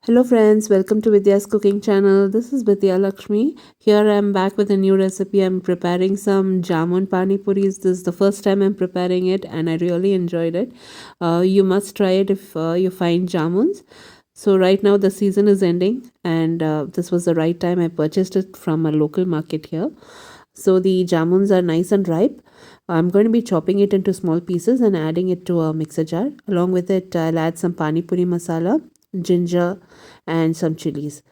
Hello friends, welcome to Vidyascooking channel. This is Vidya Lakshmi. Here I am back with a new recipe. I'm preparing some Jamun Pani Puris. This is the first time I'm preparing it and I really enjoyed it. You must try it if you find Jamuns. So right now the season is ending and this was the right time. I purchased it from a local market here. So the Jamuns are nice and ripe. I'm going to be chopping it into small pieces and adding it to a mixer jar. Along with it, I'll add some Pani Puri masala, ginger, and some chilies.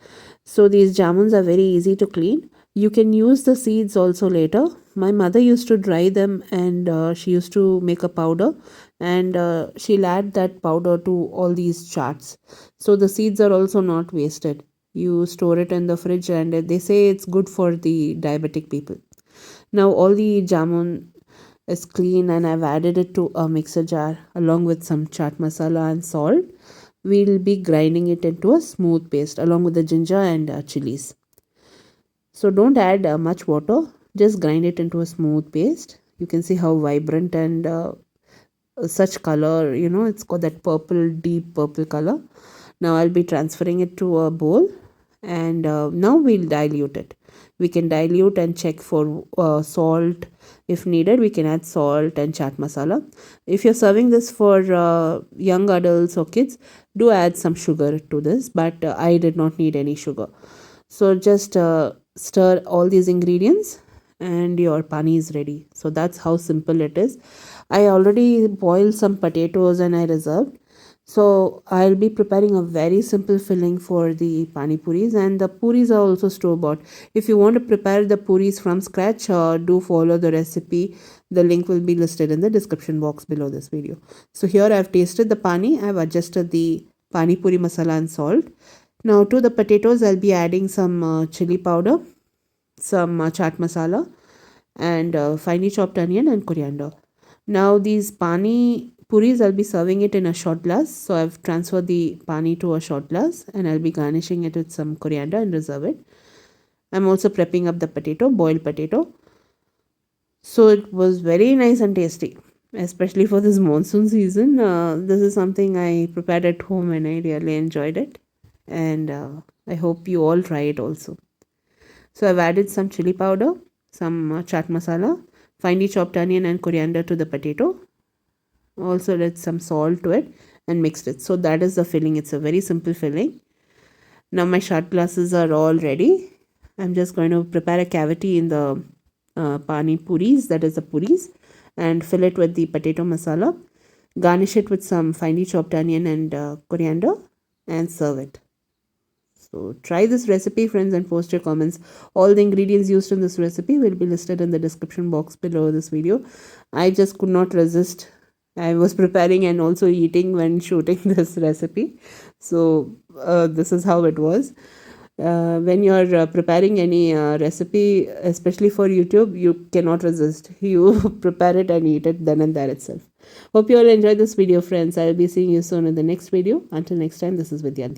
So these jamuns are very easy to clean. You can use the seeds also later. My mother used to dry them and she used to make a powder and she'll add that powder to all these chaats. So the seeds are also not wasted. You store it in the fridge and they say it's good for the diabetic people. Now all the jamun is clean and I've added it to a mixer jar along with some chaat masala and salt. We'll be grinding it into a smooth paste along with the ginger and chilies. So don't add much water, just grind it into a smooth paste. You can see how vibrant and such color, it's got that purple, deep purple color. Now I'll be transferring it to a bowl and now we'll dilute it. We can dilute and check for salt. If needed, we can add salt and chaat masala. If you're serving this for young adults or kids, do add some sugar to this, but I did not need any sugar. So just stir all these ingredients and your pani is ready. So that's how simple it is. I already boiled some potatoes and I reserved. So I'll be preparing a very simple filling for the pani puris, and the puris are also store bought. If you want to prepare the puris from scratch, do follow the recipe. The link will be listed in the description box below this video. So here I've tasted the pani. I've adjusted the pani puri masala and salt. Now to the potatoes, I'll be adding some chili powder, some chaat masala, and finely chopped onion and coriander. Now these pani puris, I'll be serving it in a shot glass. So I've transferred the pani to a shot glass and I'll be garnishing it with some coriander and reserve it. I'm also prepping up the potato, boiled potato. So it was very nice and tasty, especially for this monsoon season. This is something I prepared at home and I really enjoyed it. And I hope you all try it also. So I've added some chili powder, some chaat masala, finely chopped onion and coriander to the potato. Also added some salt to it and mixed it. So that is the filling. It's a very simple filling. Now my shot glasses are all ready. I'm just going to prepare a cavity in the pani puris, that is the puris, and fill it with the potato masala. Garnish it with some finely chopped onion and coriander and serve it. So try this recipe, friends, and post your comments. All the ingredients used in this recipe will be listed in the description box below this video. I just could not resist. I was preparing and also eating when shooting this recipe. So this is how it was. When you're preparing any recipe, especially for YouTube, you cannot resist. You prepare it and eat it then and there itself. Hope you all enjoyed this video, friends. I'll be seeing you soon in the next video. Until next time, this is Vidya.